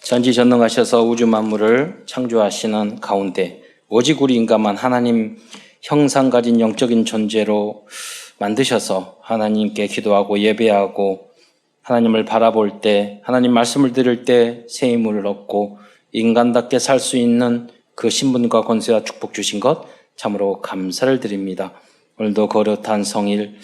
전지전능하셔서 우주 만물을 창조하시는 가운데 오직 우리 인간만 하나님 형상 가진 영적인 존재로 만드셔서 하나님께 기도하고 예배하고 하나님을 바라볼 때, 하나님 말씀을 들을 때 새 힘을 얻고 인간답게 살 수 있는 그 신분과 권세와 축복 주신 것 참으로 감사를 드립니다. 오늘도 거룩한 성일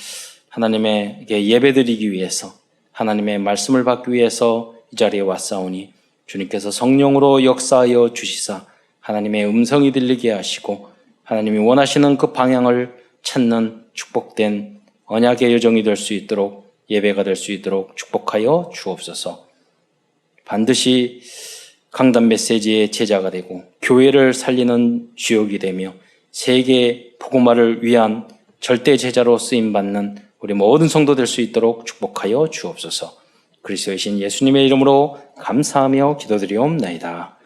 하나님에게 예배드리기 위해서, 하나님의 말씀을 받기 위해서 이 자리에 왔사오니 주님께서 성령으로 역사하여 주시사 하나님의 음성이 들리게 하시고 하나님이 원하시는 그 방향을 찾는 축복된 언약의 여정이 될 수 있도록, 예배가 될 수 있도록 축복하여 주옵소서. 반드시 강단 메시지의 제자가 되고 교회를 살리는 주역이 되며 세계 복음화를 위한 절대 제자로 쓰임받는 우리 모든 성도 될 수 있도록 축복하여 주옵소서. 그리스도의 신 예수님의 이름으로 감사하며 기도드리옵나이다.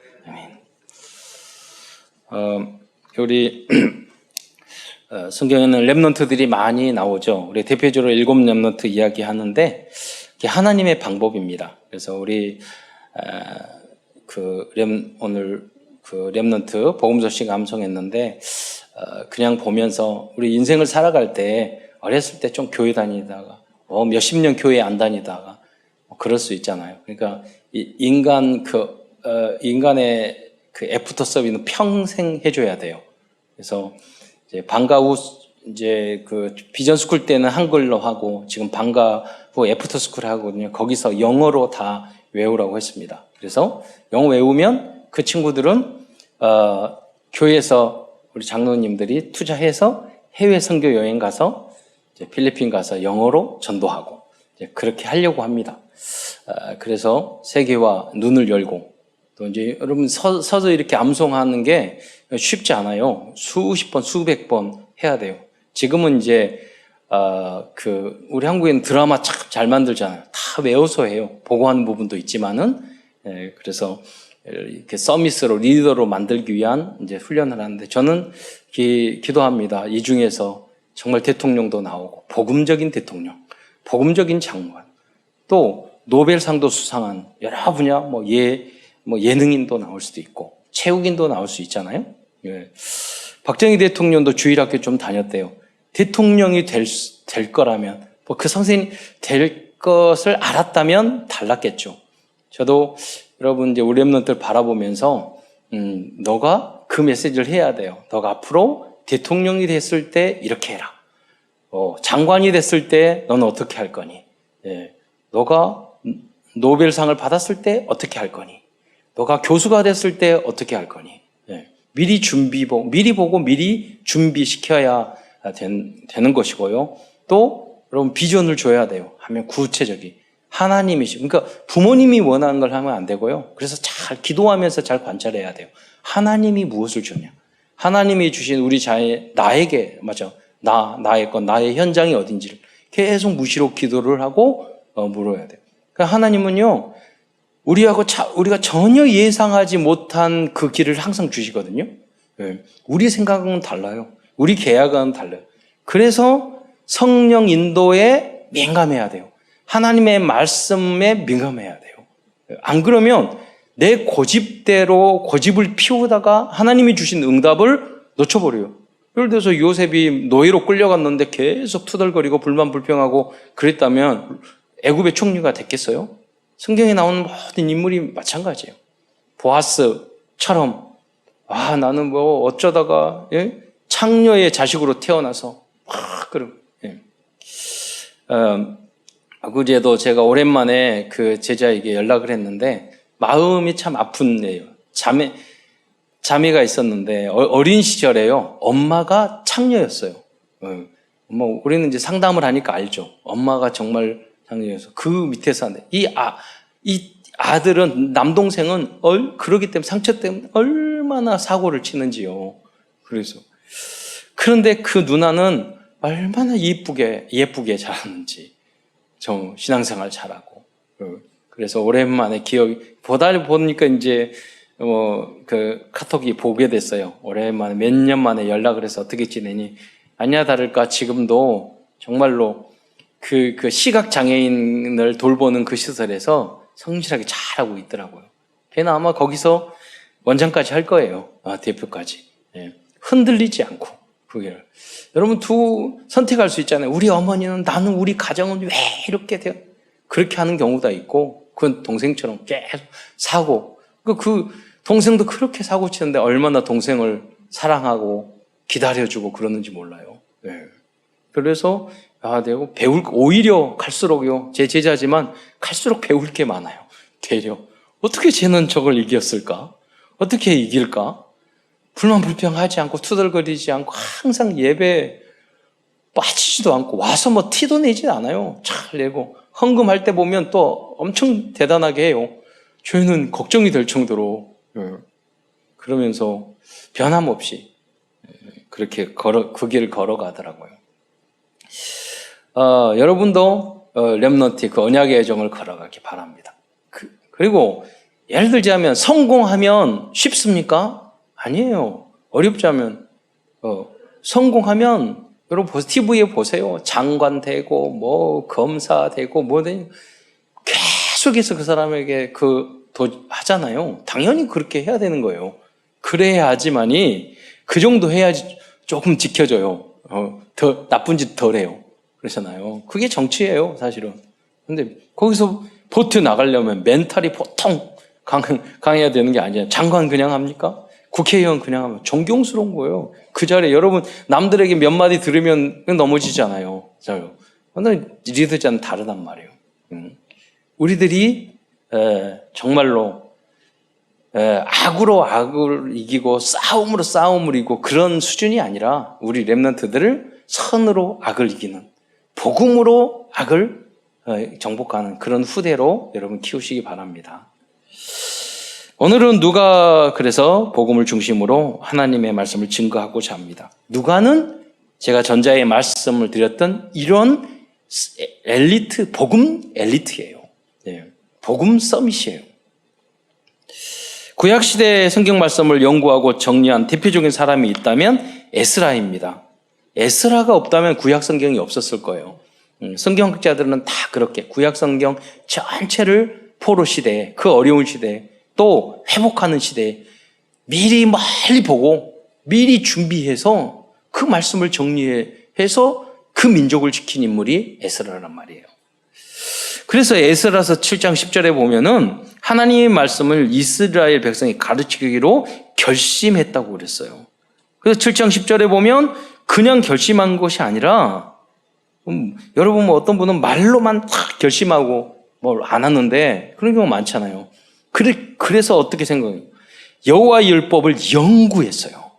아멘. 우리 성경에는 렘넌트들이 많이 나오죠. 우리 대표적으로 7 렘넌트 이야기하는데 하나님의 방법입니다. 그래서 우리 오늘 렘넌트 복음 소식 암송했는데 그냥 보면서 우리 인생을 살아갈 때 어렸을 때 좀 교회 다니다가 몇십 년 교회 안 다니다가 그럴 수 있잖아요. 그러니까 인간의 그 애프터 서비스는 평생 해줘야 돼요. 그래서 이제 방과 후 이제 그 비전 스쿨 때는 한글로 하고 지금 방과 후 애프터 스쿨 하거든요. 거기서 영어로 다 외우라고 했습니다. 그래서 영어 외우면 그 친구들은 교회에서 우리 장로님들이 투자해서 해외 선교 여행 가서 이제 필리핀 가서 영어로 전도하고 이제 그렇게 하려고 합니다. 그래서 세계와 눈을 열고 또 이제 여러분 서서 이렇게 암송하는 게 쉽지 않아요. 수십 번, 수백 번 해야 돼요. 지금은 이제 우리 한국에는 드라마 참 잘 만들잖아요. 다 외워서 해요. 보고 하는 부분도 있지만은 그래서 이렇게 서밋으로 리더로 만들기 위한 이제 훈련을 하는데 저는 기도합니다. 이 중에서 정말 대통령도 나오고 복음적인 대통령, 복음적인 장관, 또 노벨상도 수상한 여러 분야 예능인도 나올 수도 있고 체육인도 나올 수 있잖아요. 예. 박정희 대통령도 주일학교 좀 다녔대요. 대통령이 될 거라면 그 선생님 될 것을 알았다면 달랐겠죠. 저도 여러분 이제 우리 렘넌트들 바라보면서 너가 그 메시지를 해야 돼요. 너가 앞으로 대통령이 됐을 때 이렇게 해라. 장관이 됐을 때 너는 어떻게 할 거니? 예. 너가 노벨상을 받았을 때 어떻게 할 거니? 너가 교수가 됐을 때 어떻게 할 거니? 예. 미리 보고 미리 준비시켜야 되는 것이고요. 또 여러분 비전을 줘야 돼요. 하면 구체적인 하나님이시고, 그러니까 부모님이 원하는 걸 하면 안 되고요. 그래서 잘 기도하면서 잘 관찰해야 돼요. 하나님이 무엇을 주냐? 하나님이 주신 우리 나에게 나의 것, 나의 현장이 어딘지를 계속 무시로 기도를 하고 물어야 돼요. 그러니까 하나님은요, 우리가 전혀 예상하지 못한 그 길을 항상 주시거든요. 네. 우리 생각은 달라요. 우리 계약은 달라요. 그래서 성령 인도에 민감해야 돼요. 하나님의 말씀에 민감해야 돼요. 안 그러면 내 고집대로 고집을 피우다가 하나님이 주신 응답을 놓쳐버려요. 예를 들어서 요셉이 노예로 끌려갔는데 계속 투덜거리고 불만불평하고 그랬다면 애굽의 총리가 됐겠어요? 성경에 나오는 모든 인물이 마찬가지예요. 보아스처럼 나는 어쩌다가 창녀의 자식으로 태어나서 그제도 제가 오랜만에 그 제자에게 연락을 했는데 마음이 참 아픈데요. 자매가 있었는데 어린 시절에요. 엄마가 창녀였어요. 우리는 이제 상담을 하니까 알죠. 엄마가 정말 창녀여서 그 밑에서 하는데 이 아들은 남동생은 그러기 때문에 상처 때문에 얼마나 사고를 치는지요. 그런데 그 누나는 얼마나 예쁘게 자랐는지, 좀 신앙생활 잘하고. 그래서 오랜만에 보다 보니까 이제 그 카톡이 보게 됐어요. 오랜만에 몇 년 만에 연락을 해서 어떻게 지내니? 아니야 다를까 지금도 정말로 그 시각 장애인을 돌보는 그 시설에서 성실하게 잘하고 있더라고요. 걔는 아마 거기서 원장까지 할 거예요. 대표까지. 예. 흔들리지 않고. 그게. 여러분 선택할 수 있잖아요. 우리 어머니는 나는 우리 가정은 왜 이렇게 돼요? 그렇게 하는 경우도 있고, 그 동생처럼 계속 사고, 그 동생도 그렇게 사고 치는데 얼마나 동생을 사랑하고 기다려주고 그러는지 몰라요. 예. 그래서 내가 오히려 갈수록요, 제 제자지만 갈수록 배울 게 많아요. 되려. 어떻게 쟤는 저걸 이겼을까? 어떻게 이길까? 불만불평하지 않고 투덜거리지 않고 항상 예배 빠지지도 않고 와서 뭐 티도 내지 않아요. 잘 내고 헌금할 때 보면 또 엄청 대단하게 해요. 저희는 걱정이 될 정도로. 그러면서 변함없이 그렇게 그 길을 걸어가더라고요. 여러분도 렘넌트 그 언약의 애정을 걸어가기 바랍니다. 그리고 예를 들자면 성공하면 쉽습니까? 아니에요. 어렵자면 성공하면 여러분 TV에 보세요. 장관 되고 뭐 검사 되고 뭐 되고 계속해서 그 사람에게 하잖아요. 당연히 그렇게 해야 되는 거예요. 그래야지만이 그 정도 해야지 조금 지켜져요. 더 나쁜 짓 덜 해요. 그러잖아요. 그게 정치예요, 사실은. 근데 거기서 보트 나가려면 멘탈이 보통 강해야 되는 게 아니에요. 장관 그냥 합니까? 국회의원 그냥 하면 존경스러운 거예요. 그 자리에 여러분 남들에게 몇 마디 들으면 넘어지잖아요. 근데 리더자는 다르단 말이에요. 우리들이 정말로 악으로 악을 이기고 싸움으로 싸움을 이기고 그런 수준이 아니라 우리 렘넌트들을 선으로 악을 이기는 복음으로 악을 정복하는 그런 후대로 여러분 키우시기 바랍니다. 오늘은 누가 그래서 복음을 중심으로 하나님의 말씀을 증거하고자 합니다. 누가는 제가 전자의 말씀을 드렸던 이런 엘리트, 복음 엘리트예요. 복음 서밋이에요. 구약시대의 성경 말씀을 연구하고 정리한 대표적인 사람이 있다면 에스라입니다. 에스라가 없다면 구약 성경이 없었을 거예요. 성경학자들은 다 그렇게 구약 성경 전체를 포로 시대에, 그 어려운 시대에, 또 회복하는 시대에 미리 멀리 보고 미리 준비해서 그 말씀을 정리해서 그 민족을 지킨 인물이 에스라란 말이에요. 그래서 에스라서 7장 10절에 보면은 하나님의 말씀을 이스라엘 백성이 가르치기로 결심했다고 그랬어요. 그래서 7장 10절에 보면 그냥 결심한 것이 아니라 여러분 뭐 어떤 분은 말로만 딱 결심하고 뭘 안 하는데 그런 경우 많잖아요. 그래서 어떻게 생각해요? 여호와의 율법을 연구했어요.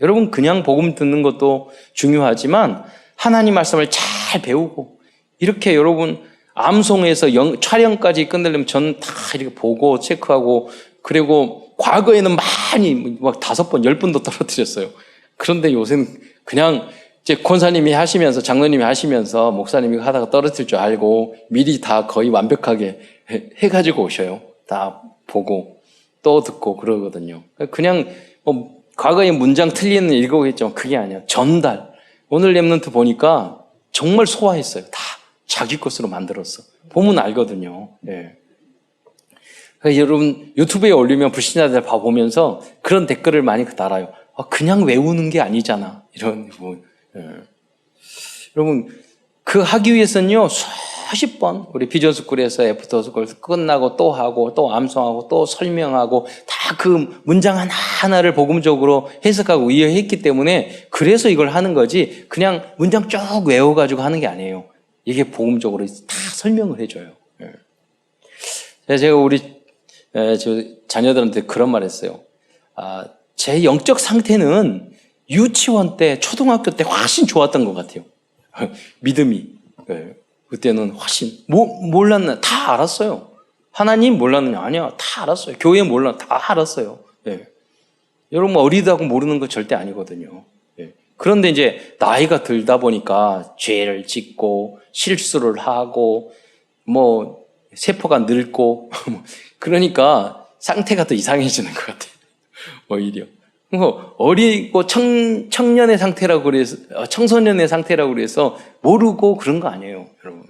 여러분 그냥 복음 듣는 것도 중요하지만 하나님 말씀을 잘 배우고 이렇게 여러분 암송에서 촬영까지 끝내려면 전 다 이렇게 보고 체크하고 그리고 과거에는 많이 막 5번, 10번도 떨어뜨렸어요. 그런데 요새는 그냥 이제 권사님이 하시면서 장로님이 하시면서 목사님이 하다가 떨어뜨릴 줄 알고 미리 다 거의 완벽하게 해가지고 오셔요. 다 보고 또 듣고 그러거든요. 그냥 뭐 과거에 문장 틀리는 읽어보겠지만 그게 아니야. 전달. 오늘 렘넌트 보니까 정말 소화했어요. 다 자기 것으로 만들었어. 보면 알거든요. 예. 여러분 유튜브에 올리면 불신자들 봐보면서 그런 댓글을 많이 달아요. 그냥 외우는 게 아니잖아. 이런 뭐. 예. 여러분 그 하기 위해서는요 수십 번 우리 비전스쿨에서 애프터스쿨 끝나고 또 하고 또 암송하고 또 설명하고 다 그 문장 하나하나를 복음적으로 해석하고 이해했기 때문에 그래서 이걸 하는 거지 그냥 문장 쭉 외워가지고 하는 게 아니에요. 이게 복음적으로 다 설명을 해줘요. 예. 제가 우리 저 자녀들한테 그런 말 했어요. 제 영적 상태는 유치원 때, 초등학교 때 훨씬 좋았던 것 같아요. 믿음이. 그때는 훨씬. 몰랐나? 다 알았어요. 하나님 몰랐느냐? 아니야. 다 알았어요. 교회 몰랐나? 다 알았어요. 예. 여러분, 어리다고 모르는 거 절대 아니거든요. 예. 그런데 이제 나이가 들다 보니까 죄를 짓고, 실수를 하고, 뭐, 세포가 늙고, 그러니까 상태가 더 이상해지는 것 같아요. 오히려. 어리고 청년의 상태라고 그래서 청소년의 상태라고 그래서 모르고 그런 거 아니에요, 여러분.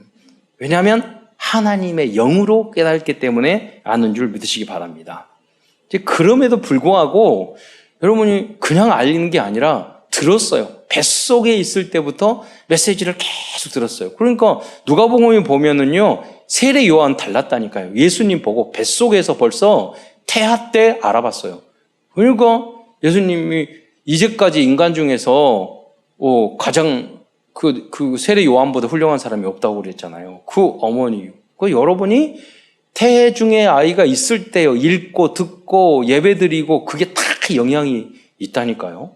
왜냐하면 하나님의 영으로 깨닫기 때문에 아는 줄 믿으시기 바랍니다. 이제 그럼에도 불구하고 여러분이 그냥 알리는 게 아니라 들었어요. 뱃속에 있을 때부터 메시지를 계속 들었어요. 그러니까 누가복음에 보면은요, 세례 요한 달랐다니까요. 예수님 보고 뱃속에서 벌써 태아 때 알아봤어요. 그러니까 예수님이 이제까지 인간 중에서 가장 그 세례 요한보다 훌륭한 사람이 없다고 그랬잖아요. 그 어머니, 그 여러분이 태아 중에 아이가 있을 때요, 읽고 듣고 예배드리고 그게 다 영향이 있다니까요.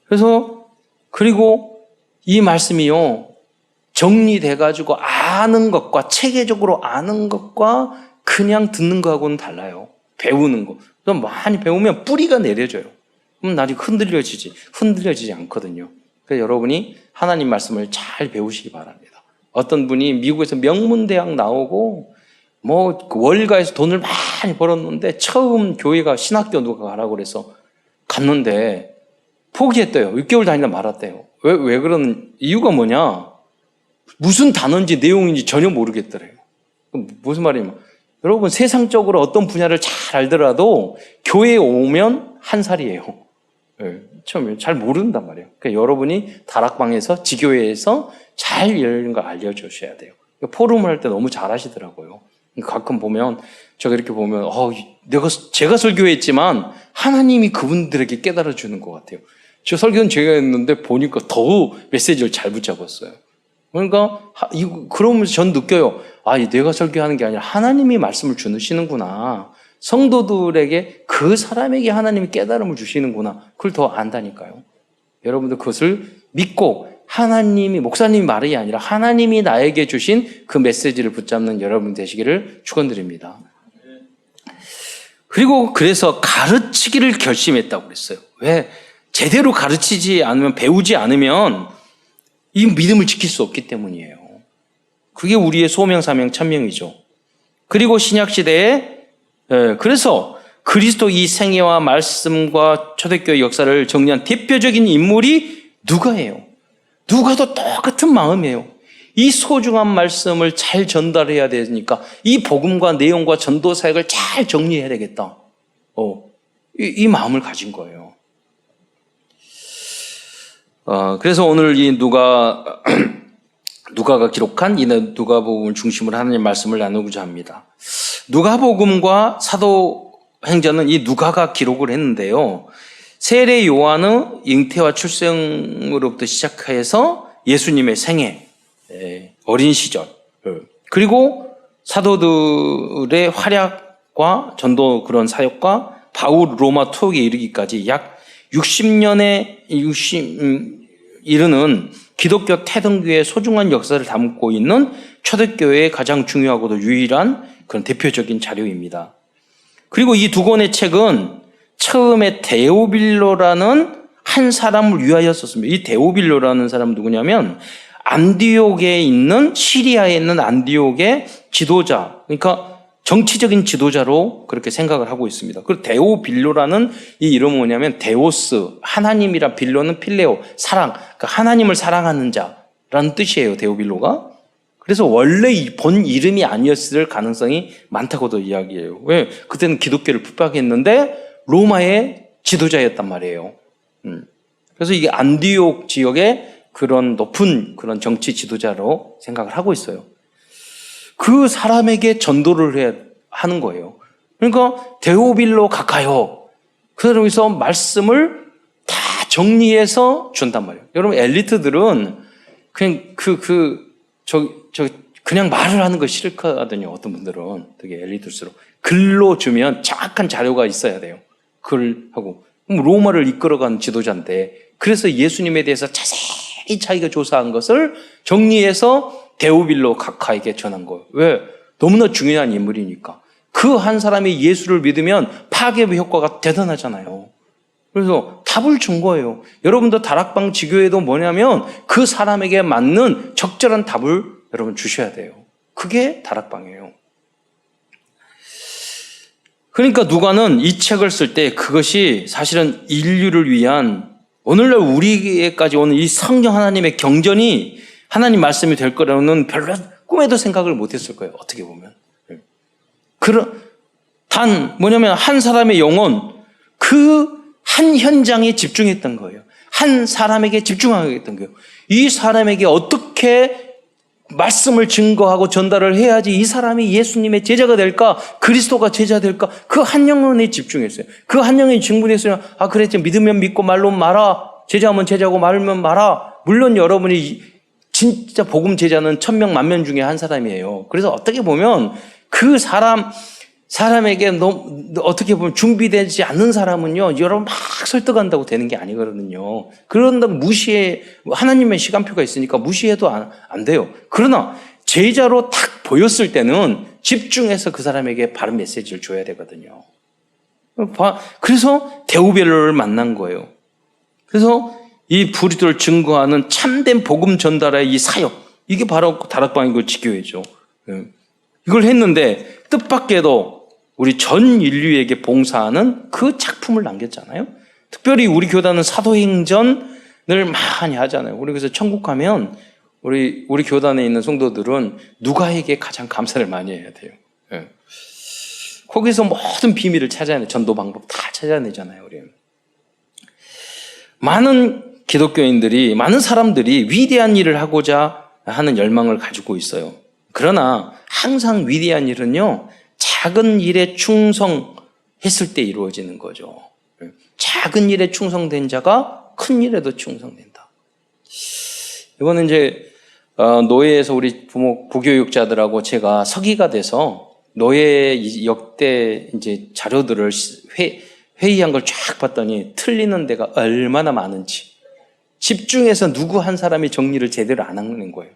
그래서 그리고 이 말씀이요, 정리돼가지고 아는 것과 체계적으로 아는 것과 그냥 듣는 거하고는 달라요. 배우는 거. 많이 배우면 뿌리가 내려져요. 그럼 나중에 흔들려지지 않거든요. 그래서 여러분이 하나님 말씀을 잘 배우시기 바랍니다. 어떤 분이 미국에서 명문대학 나오고 월가에서 돈을 많이 벌었는데 처음 교회가 신학교 누가 가라고 그래서 갔는데 포기했대요. 6개월 다니다 말았대요. 왜 그러는 이유가 뭐냐? 무슨 단어인지 내용인지 전혀 모르겠더래요. 무슨 말이냐면 여러분 세상적으로 어떤 분야를 잘 알더라도 교회에 오면 한 살이에요. 처음에 잘 모른단 말이에요. 그러니까 여러분이 다락방에서 지교회에서 잘 이런 거 알려주셔야 돼요. 포럼을 할 때 너무 잘 하시더라고요. 가끔 보면 제가 이렇게 보면 제가 설교했지만 하나님이 그분들에게 깨달아 주는 것 같아요. 저 설교는 제가 했는데 보니까 더 메시지를 잘 붙잡았어요. 그러니까 그러면서 전 느껴요. 내가 설교하는 게 아니라 하나님이 말씀을 주시는구나. 성도들에게 그 사람에게 하나님이 깨달음을 주시는구나. 그걸 더 안다니까요. 여러분들 그것을 믿고 하나님이 목사님이 말이 아니라 하나님이 나에게 주신 그 메시지를 붙잡는 여러분 되시기를 축원드립니다. 그리고 그래서 가르치기를 결심했다고 그랬어요. 왜? 제대로 가르치지 않으면 배우지 않으면 이 믿음을 지킬 수 없기 때문이에요. 그게 우리의 소명, 사명, 천명이죠. 그리고 신약시대에 그래서 그리스도 이 생애와 말씀과 초대교회 역사를 정리한 대표적인 인물이 누가예요. 누가도 똑같은 마음이에요. 이 소중한 말씀을 잘 전달해야 되니까 이 복음과 내용과 전도 사역을 잘 정리해야 되겠다. 이 마음을 가진 거예요. 그래서 오늘 이 누가가 기록한 이 누가복음을 중심으로 하나님 말씀을 나누고자 합니다. 누가복음과 사도행전은 이 누가가 기록을 했는데요. 세례 요한의 잉태와 출생으로부터 시작해서 예수님의 생애, 어린 시절, 그리고 사도들의 활약과 전도 그런 사역과 바울 로마 투옥에 이르기까지 약 60년에 이르는 기독교 태동교의 소중한 역사를 담고 있는 초대교회의 가장 중요하고도 유일한 그런 대표적인 자료입니다. 그리고 이 두 권의 책은 처음에 데오빌로라는 한 사람을 위하여 썼습니다. 이 데오빌로라는 사람은 누구냐면 안디옥에 있는 시리아에 있는 안디옥의 지도자, 그러니까 정치적인 지도자로 그렇게 생각을 하고 있습니다. 그리고 데오빌로라는 이 이름은 뭐냐면 데오스, 하나님이라 빌로는 필레오, 사랑, 그러니까 하나님을 사랑하는 자라는 뜻이에요. 데오빌로가. 그래서 원래 본 이름이 아니었을 가능성이 많다고도 이야기해요. 왜? 그때는 기독교를 핍박했는데 로마의 지도자였단 말이에요. 그래서 이게 안디옥 지역의 그런 높은 그런 정치 지도자로 생각을 하고 있어요. 그 사람에게 전도를 하는 거예요. 그러니까 데오빌로 가까요. 그러면서 말씀을 다 정리해서 준단 말이에요. 여러분 엘리트들은 그냥 그냥 말을 하는 거 싫거든요. 어떤 분들은 되게 엘리트일수록 글로 주면 정확한 자료가 있어야 돼요. 글하고 로마를 이끌어간 지도자인데 그래서 예수님에 대해서 자세히 자기가 조사한 것을 정리해서 데오빌로 각하에게 전한 거예요. 왜? 너무나 중요한 인물이니까. 그 한 사람이 예수를 믿으면 파괴의 효과가 대단하잖아요. 그래서 답을 준 거예요. 여러분도 다락방 지교회도 뭐냐면 그 사람에게 맞는 적절한 답을 여러분 주셔야 돼요. 그게 다락방이에요. 그러니까 누가는 이 책을 쓸 때 그것이 사실은 인류를 위한 오늘날 우리에게까지 오는 이 성령 하나님의 경전이 하나님 말씀이 될 거라는 별로 꿈에도 생각을 못했을 거예요. 어떻게 보면. 뭐냐면 한 사람의 영혼, 그 한 현장에 집중했던 거예요. 한 사람에게 집중하겠던 거예요. 이 사람에게 어떻게 말씀을 증거하고 전달을 해야지 이 사람이 예수님의 제자가 될까, 그리스도가 제자 될까, 그 한 영혼에 집중했어요. 그 한 영혼이 충분했으면, 그래, 믿으면 믿고 말로는 말아. 제자면 제자고 말면 말아. 물론 여러분이 진짜 복음 제자는 1000명, 10,000명 중에 한 사람이에요. 그래서 어떻게 보면 그 사람에게 어떻게 보면 준비되지 않는 사람은요, 여러분 막 설득한다고 되는 게 아니거든요. 그런다고 하나님의 시간표가 있으니까 무시해도 안 돼요. 그러나 제자로 딱 보였을 때는 집중해서 그 사람에게 바른 메시지를 줘야 되거든요. 그래서 데오벨로를 만난 거예요. 그래서 이 불의를 증거하는 참된 복음 전달의 이 사역, 이게 바로 다락방이고 지교회죠. 이걸 했는데 뜻밖에도 우리 전 인류에게 봉사하는 그 작품을 남겼잖아요. 특별히 우리 교단은 사도행전을 많이 하잖아요. 우리 그래서 천국 가면 우리 교단에 있는 성도들은 누가에게 가장 감사를 많이 해야 돼요. 거기서 모든 비밀을 찾아내요. 전도 방법 다 찾아내잖아요. 우리 많은 기독교인들이, 많은 사람들이 위대한 일을 하고자 하는 열망을 가지고 있어요. 그러나 항상 위대한 일은요, 작은 일에 충성했을 때 이루어지는 거죠. 작은 일에 충성된 자가 큰 일에도 충성된다. 이거는 이제 노예에서 우리 부교육자들하고 제가 서기가 돼서 노예 역대 이제 자료들을 회의한 걸 쫙 봤더니 틀리는 데가 얼마나 많은지, 집중해서 누구 한 사람이 정리를 제대로 안 하는 거예요.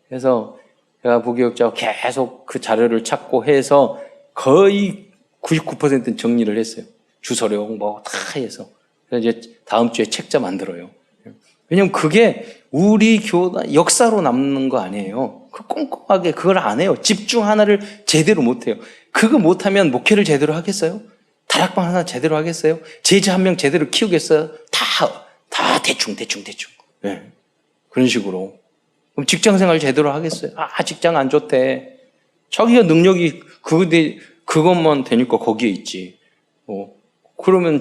그래서 제가 부교육자하고 계속 그 자료를 찾고 해서 거의 99%는 정리를 했어요. 주소령 뭐 다 해서. 그래서 이제 다음 주에 책자 만들어요. 왜냐면 그게 우리 교단 역사로 남는 거 아니에요. 그 꼼꼼하게 그걸 안 해요. 집중 하나를 제대로 못 해요. 그거 못하면 목회를 제대로 하겠어요? 다락방 하나 제대로 하겠어요? 제자 한 명 제대로 키우겠어요? 다 대충. 네. 그런 식으로. 그럼 직장 생활 제대로 하겠어요? 직장 안 좋대. 자기가 능력이 그것만 되니까 거기에 있지. 그러면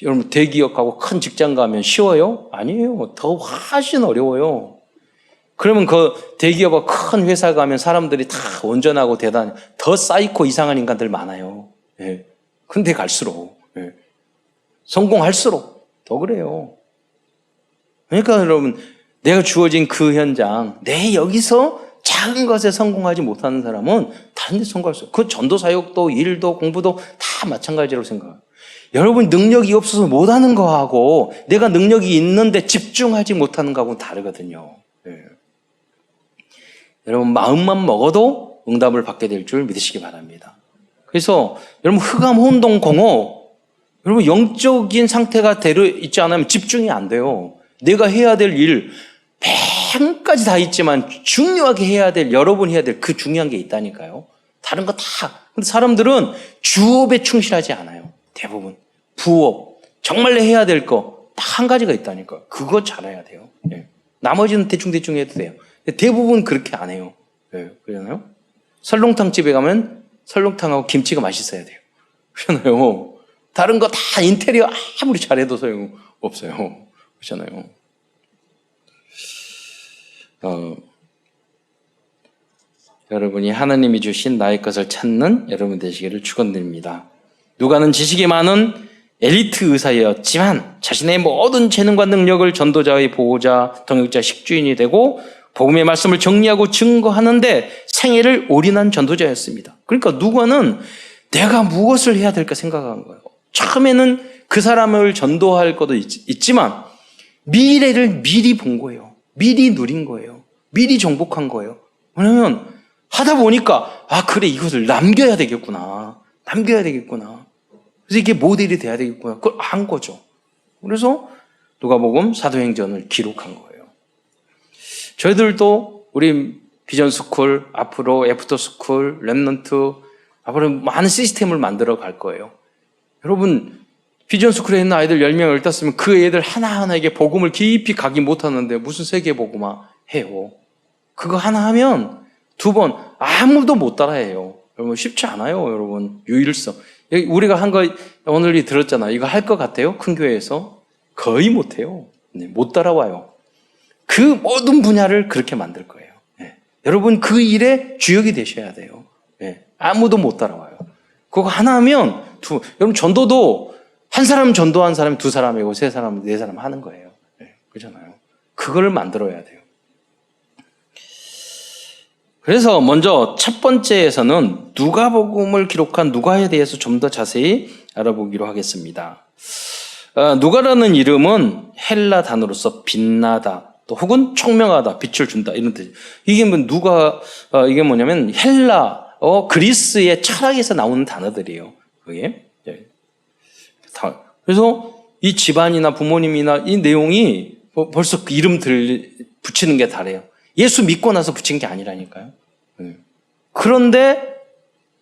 여러분 대기업하고 큰 직장 가면 쉬워요? 아니에요. 더 훨씬 어려워요. 그러면 그 대기업하고 큰 회사 가면 사람들이 다 온전하고 대단해. 더 사이코 이상한 인간들 많아요. 예. 근데 갈수록, 예. 성공할수록 더 그래요. 그러니까 여러분, 내가 주어진 그 현장, 내 여기서 작은 것에 성공하지 못하는 사람은 다른 데 성공할 수 없어요. 그 전도 사역도 일도 공부도 다 마찬가지라고 생각해요. 여러분 능력이 없어서 못하는 거하고 내가 능력이 있는데 집중하지 못하는 거하고는 다르거든요. 예. 여러분 마음만 먹어도 응답을 받게 될 줄 믿으시기 바랍니다. 그래서 여러분 흑암, 혼동, 공허, 여러분 영적인 상태가 되어 있지 않으면 집중이 안 돼요. 내가 해야 될 일 100가지 다 있지만 중요하게 해야 될, 여러분이 해야 될 그 중요한 게 있다니까요. 다른 거 다. 근데 사람들은 주업에 충실하지 않아요. 대부분. 부업. 정말 해야 될 거 딱 한 가지가 있다니까. 그거 잘해야 돼요. 예. 나머지는 대충 해도 돼요. 대부분 그렇게 안 해요. 예. 그러잖아요. 설렁탕 집에 가면 설렁탕하고 김치가 맛있어야 돼요. 그러잖아요. 다른 거 다 인테리어 아무리 잘해도 소용 없어요. 그렇잖아요. 여러분이 하나님이 주신 나의 것을 찾는 여러분 되시기를 축원드립니다. 누가는 지식이 많은 엘리트 의사였지만 자신의 모든 재능과 능력을 전도자의 보호자, 동역자, 식주인이 되고 복음의 말씀을 정리하고 증거하는데 생애를 올인한 전도자였습니다. 그러니까 누가는 내가 무엇을 해야 될까 생각한 거예요. 처음에는 그 사람을 전도할 것도 있지만 미래를 미리 본 거예요. 미리 누린 거예요. 미리 정복한 거예요. 왜냐면 하다 보니까 그래 이것을 남겨야 되겠구나. 그래서 이게 모델이 돼야 되겠구나. 그걸 한 거죠. 그래서 누가복음 사도행전을 기록한 거예요. 저희들도 우리 비전스쿨, 앞으로 애프터스쿨, 랩넌트, 앞으로 많은 시스템을 만들어 갈 거예요. 여러분 비전스쿨에 있는 아이들 10명, 15명 그 애들 하나하나에게 복음을 깊이 가기 못하는데 무슨 세계복음화 해요. 그거 하나 하면 두 번 아무도 못 따라해요. 여러분 쉽지 않아요. 여러분 유일성. 우리가 한 거 오늘 들었잖아요. 이거 할 것 같아요? 큰 교회에서? 거의 못해요. 네, 못 따라와요. 그 모든 분야를 그렇게 만들 거예요. 네. 여러분 그 일에 주역이 되셔야 돼요. 네. 아무도 못 따라와요. 그거 하나 하면 여러분 전도도 한 사람 전도한 사람이 두 사람이고 세 사람, 네 사람 하는 거예요. 네. 그렇잖아요. 그거를 만들어야 돼요. 그래서 먼저 첫 번째에서는 누가복음을 기록한 누가에 대해서 좀 더 자세히 알아보기로 하겠습니다. 누가라는 이름은 헬라 단어로서 빛나다, 또 혹은 총명하다, 빛을 준다 이런 뜻이에요. 이게 이게 뭐냐면 헬라, 그리스의 철학에서 나오는 단어들이에요. 그게. 그래서 이 집안이나 부모님이나 이 내용이 벌써 그 이름 붙이는 게 다래요. 예수 믿고 나서 붙인 게 아니라니까요. 그런데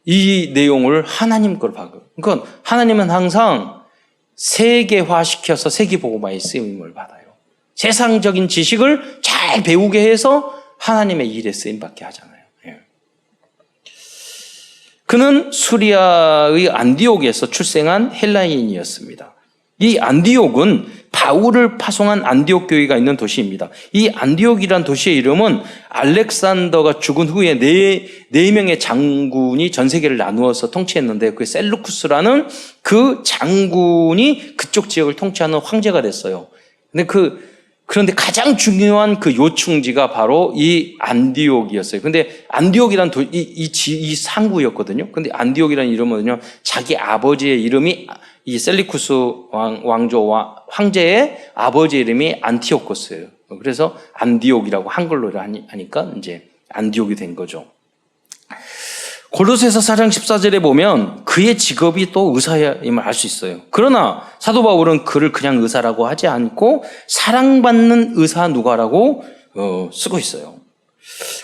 이 내용을 하나님 걸 봐요. 그러니까 하나님은 항상 세계화시켜서 세계복음화에 쓰임을 받아요. 세상적인 지식을 잘 배우게 해서 하나님의 일에 쓰임받게 하잖아요. 그는 수리아의 안디옥에서 출생한 헬라인이었습니다. 이 안디옥은 바울을 파송한 안디옥 교회가 있는 도시입니다. 이 안디옥이란 도시의 이름은 알렉산더가 죽은 후에 네 명의 장군이 전 세계를 나누어서 통치했는데 그 셀루쿠스라는 그 장군이 그쪽 지역을 통치하는 황제가 됐어요. 그런데 가장 중요한 그 요충지가 바로 이 안디옥이었어요. 근데 안디옥이란 이 상구였거든요. 근데 안디옥이라는 이름은요, 자기 아버지의 이름이 이 셀리쿠스 황제의 아버지 이름이 안티오코스예요. 그래서 안디옥이라고 한글로 하니까 이제 안디옥이 된 거죠. 골로새서 4장 14절에 보면 그의 직업이 또 의사임을 알 수 있어요. 그러나 사도 바울은 그를 그냥 의사라고 하지 않고 사랑받는 의사 누가라고 쓰고 있어요.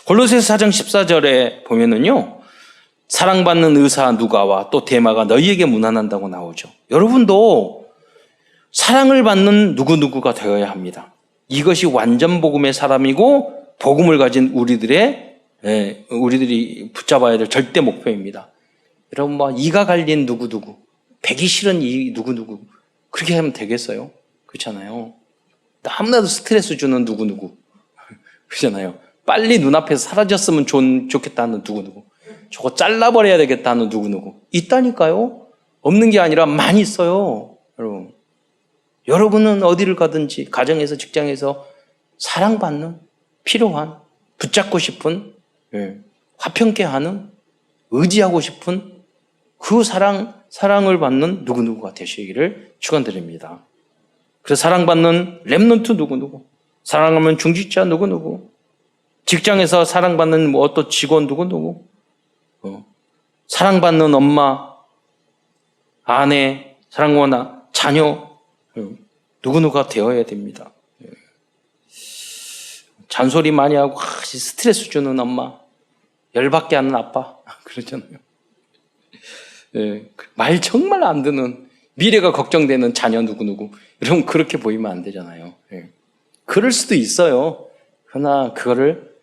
골로새서 4장 14절에 보면은요, 사랑받는 의사 누가와 또 데마가 너희에게 문안한다고 나오죠. 여러분도 사랑을 받는 누구누구가 되어야 합니다. 이것이 완전 복음의 사람이고 복음을 가진 우리들이 붙잡아야 될 절대 목표입니다. 여러분 이가 갈린 누구누구, 배기 싫은 이 누구누구 그렇게 하면 되겠어요? 그렇잖아요. 너무나도 스트레스 주는 누구누구 그렇잖아요. 빨리 눈앞에서 사라졌으면 좋겠다는 누구누구, 저거 잘라버려야 되겠다는 누구누구 있다니까요. 없는 게 아니라 많이 있어요. 여러분은 어디를 가든지 가정에서 직장에서 사랑받는, 필요한, 붙잡고 싶은, 화평케 하는, 의지하고 싶은 그 사랑을 받는 누구누구가 되시기를 축원드립니다. 그래서 사랑받는 렘넌트 누구누구, 사랑하면 중직자 누구누구, 직장에서 사랑받는 어떤 직원 누구누구, 사랑받는 엄마, 아내, 사랑하는 자녀 누구누구가 되어야 됩니다. 잔소리 많이 하고 스트레스 주는 엄마, 열받게 하는 아빠 그러잖아요. 말 정말 안 듣는, 미래가 걱정되는 자녀 누구누구, 이러면 그렇게 보이면 안 되잖아요. 그럴 수도 있어요. 그러나 그거를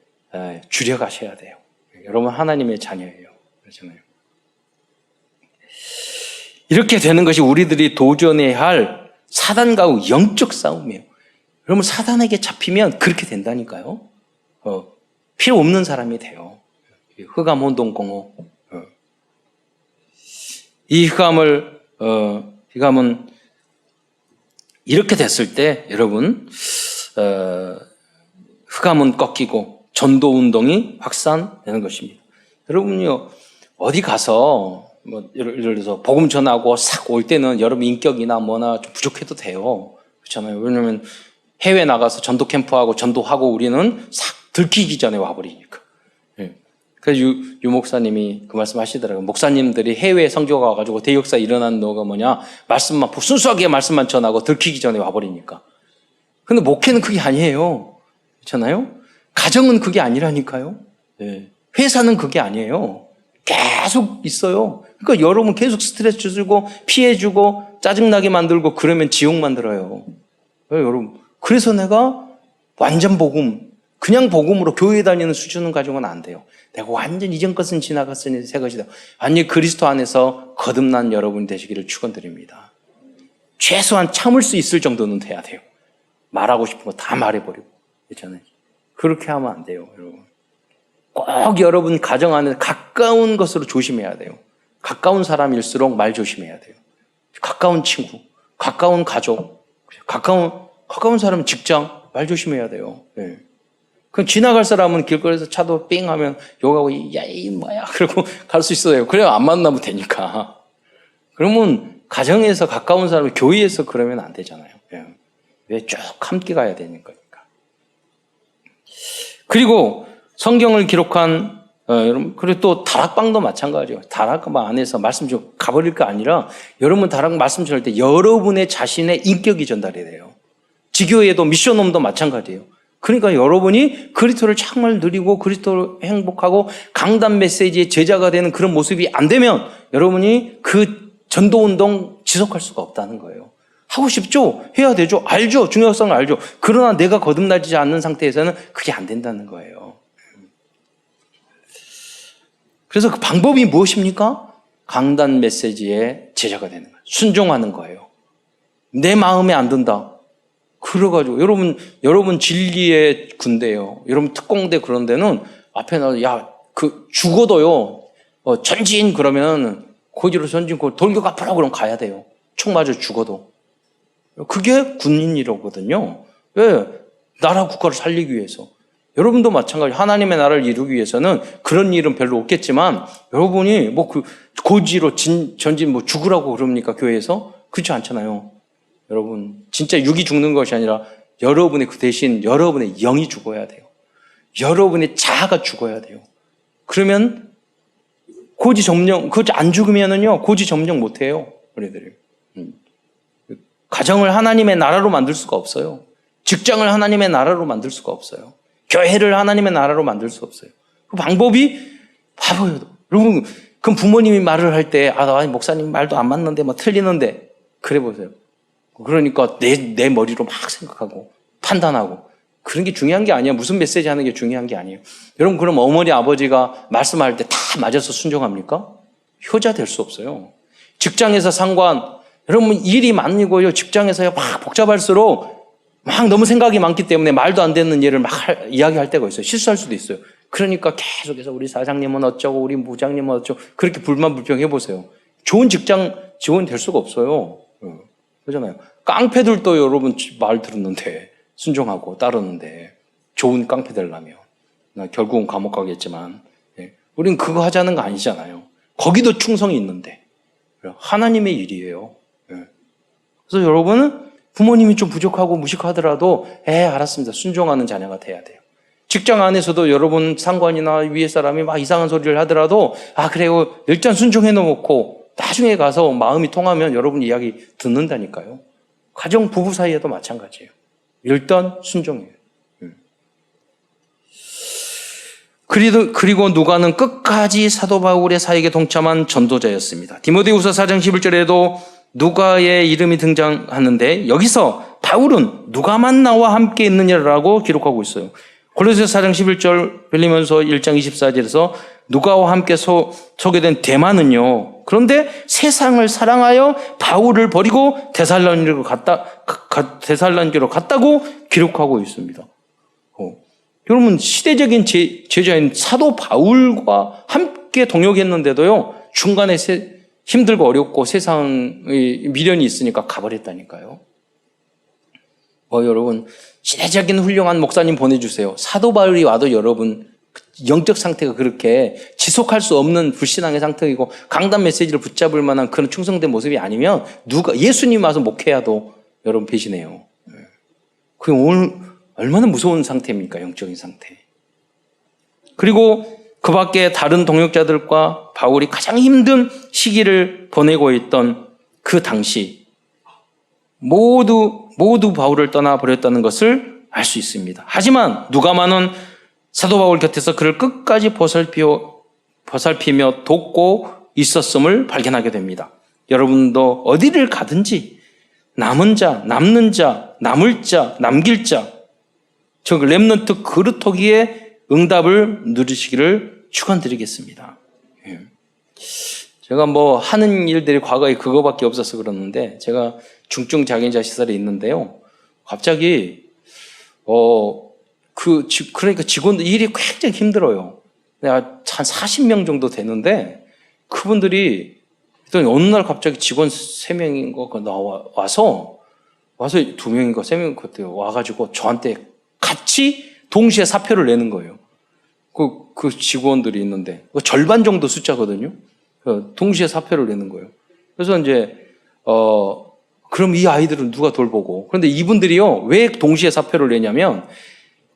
줄여가셔야 돼요. 여러분 하나님의 자녀예요. 그렇잖아요. 이렇게 되는 것이 우리들이 도전해야 할 사단과의 영적 싸움이에요. 여러분 사단에게 잡히면 그렇게 된다니까요. 필요 없는 사람이 돼요. 흑암 혼돈공허. 이 흑암은 이렇게 됐을 때 여러분 흑암은 꺾이고 전도 운동이 확산되는 것입니다. 여러분요 어디 가서 예를 들어서 복음 전하고 싹 올 때는 여러분 인격이나 뭐나 좀 부족해도 돼요. 그렇잖아요. 왜냐하면 해외 나가서 전도 캠프하고 전도하고 우리는 싹 들키기 전에 와버리니까. 그래서 유 목사님이 그 말씀 하시더라고요. 목사님들이 해외에 선교 가가지고 대역사 일어난 너가 뭐냐, 말씀만 순수하게 말씀만 전하고 들키기 전에 와버리니까. 근데 목회는 그게 아니에요. 그렇잖아요. 가정은 그게 아니라니까요. 회사는 그게 아니에요. 계속 있어요. 그러니까 여러분 계속 스트레스 주고 피해주고 짜증나게 만들고 그러면 지옥 만들어요. 여러분 그래서 내가 완전 복음, 그냥 복음으로 교회 다니는 수준은 가지고는 안 돼요. 내가 완전 이전 것은 지나갔으니 새 것이다. 완전히 그리스도 안에서 거듭난 여러분이 되시기를 축원드립니다. 최소한 참을 수 있을 정도는 돼야 돼요. 말하고 싶은 거 다 말해버리고. 있잖아요. 그렇게 하면 안 돼요, 여러분. 꼭 여러분 가정 안에 가까운 것으로 조심해야 돼요. 가까운 사람일수록 말 조심해야 돼요. 가까운 친구, 가까운 가족, 가까운 사람 직장 말 조심해야 돼요. 네. 그럼 지나갈 사람은 길거리에서 차도 삥 하면 욕하고 야이 뭐야 그러고 갈 수 있어요. 그래야 안 만나면 되니까. 그러면 가정에서 가까운 사람, 교회에서 그러면 안 되잖아요. 네. 왜 쭉 함께 가야 되니까. 그리고 성경을 기록한 여러분, 그리고 또 다락방도 마찬가지예요. 다락방 안에서 말씀 좀 가버릴 거 아니라 여러분 다락 말씀 전할 때 여러분의 자신의 인격이 전달이 돼요. 지교회도 미션홈도 마찬가지예요. 그러니까 여러분이 그리스도를 정말 누리고 그리스도를 행복하고 강단 메시지의 제자가 되는 그런 모습이 안 되면 여러분이 그 전도운동 지속할 수가 없다는 거예요. 하고 싶죠? 해야 되죠? 알죠? 중요성을 알죠? 그러나 내가 거듭나지 않는 상태에서는 그게 안 된다는 거예요. 그래서 그 방법이 무엇입니까? 강단 메시지의 제자가 되는 거예요. 순종하는 거예요. 내 마음에 안 든다. 그래가지고 여러분 진리의 군대예요. 여러분 특공대 그런 데는 앞에 나서 죽어도요. 전진 그러면 고지로 전진 돌격 앞으로 그럼 가야 돼요. 총 맞아 죽어도. 그게 군인이라거든요. 왜? 나라 국가를 살리기 위해서. 여러분도 마찬가지. 하나님의 나라를 이루기 위해서는 그런 일은 별로 없겠지만 여러분이 고지로 전진 죽으라고 그럽니까 교회에서? 그렇지 않잖아요. 여러분 진짜 육이 죽는 것이 아니라 여러분의 그 대신 여러분의 영이 죽어야 돼요. 여러분의 자아가 죽어야 돼요. 그러면 고지 안 죽으면은요 고지 점령 못 해요. 우리들이. 가정을 하나님의 나라로 만들 수가 없어요. 직장을 하나님의 나라로 만들 수가 없어요. 교회를 하나님의 나라로 만들 수 없어요. 그 방법이 바보예요. 여러분, 그럼 부모님이 말을 할 때, 목사님 말도 안 맞는데, 틀리는데, 그래 보세요. 그러니까 내 머리로 막 생각하고, 판단하고, 그런 게 중요한 게 아니에요. 무슨 메시지 하는 게 중요한 게 아니에요. 여러분, 그럼 어머니, 아버지가 말씀할 때 다 맞아서 순종합니까? 효자 될 수 없어요. 직장에서 상관, 여러분 일이 많이고요. 직장에서요 막 복잡할수록 막 너무 생각이 많기 때문에 말도 안 되는 일을 막 이야기할 때가 있어요. 실수할 수도 있어요. 그러니까 계속해서 우리 사장님은 어쩌고 우리 부장님은 어쩌고 그렇게 불만 해보세요. 좋은 직장 지원이 될 수가 없어요. 그러잖아요. 깡패들도 여러분 말 들었는데 순종하고 따르는데 좋은 깡패 되려면 결국은 감옥 가겠지만 우리는 그거 하자는 거 아니잖아요. 거기도 충성이 있는데 하나님의 일이에요. 그래서 여러분은 부모님이 좀 부족하고 무식하더라도 알았습니다. 순종하는 자녀가 돼야 돼요. 직장 안에서도 여러분 상관이나 위에 사람이 막 이상한 소리를 하더라도 그래요. 일단 순종해 놓고 나중에 가서 마음이 통하면 여러분 이야기 듣는다니까요. 가정 부부 사이에도 마찬가지예요. 일단 순종해요. 그리고 누가는 끝까지 사도 바울의 사역에 동참한 전도자였습니다. 디모데후서 4장 11절에도 누가의 이름이 등장하는데 여기서 바울은 누가만 나와 함께 있느냐라고 기록하고 있어요. 골로새서 4장 11절, 빌리면서 1장 24절에서 누가와 함께 소개된 데마는요. 그런데 세상을 사랑하여 바울을 버리고 데살로니가로 갔다고 기록하고 있습니다. 여러분 시대적인 제자인 사도 바울과 함께 동역했는데도요. 중간에 힘들고 어렵고 세상의 미련이 있으니까 가버렸다니까요. 여러분 시대적인 훌륭한 목사님 보내주세요. 사도 바울이 와도 여러분 영적 상태가 그렇게 지속할 수 없는 불신앙의 상태이고 강단 메시지를 붙잡을 만한 그런 충성된 모습이 아니면 예수님 와서 목회해도 여러분 배신해요. 그게 오늘 얼마나 무서운 상태입니까? 영적인 상태. 그리고 그 밖에 다른 동역자들과 바울이 가장 힘든 시기를 보내고 있던 그 당시 모두 바울을 떠나버렸다는 것을 알 수 있습니다. 하지만 누가만은 사도 바울 곁에서 그를 끝까지 보살피며 돕고 있었음을 발견하게 됩니다. 여러분도 어디를 가든지 남은 자, 남는 자, 남을 자, 남길 자 저 렘넌트 그루터기의 응답을 누리시기를 축원드리겠습니다. 예. 제가 뭐 하는 일들이 과거에 그거밖에 없어서 그러는데 제가 중증 장애인자 시설에 있는데요. 갑자기 그러니까 직원들 일이 굉장히 힘들어요. 내가 한 40명 정도 되는데 그분들이 어느 날 갑자기 직원 3명인가 와서 2명인가 3명 그때 와가지고 저한테 같이 동시에 사표를 내는 거예요. 그 직원들이 있는데 절반 정도 숫자거든요. 동시에 사표를 내는 거예요. 그래서 이제 그럼 이 아이들은 누가 돌보고? 그런데 이분들이요 왜 동시에 사표를 내냐면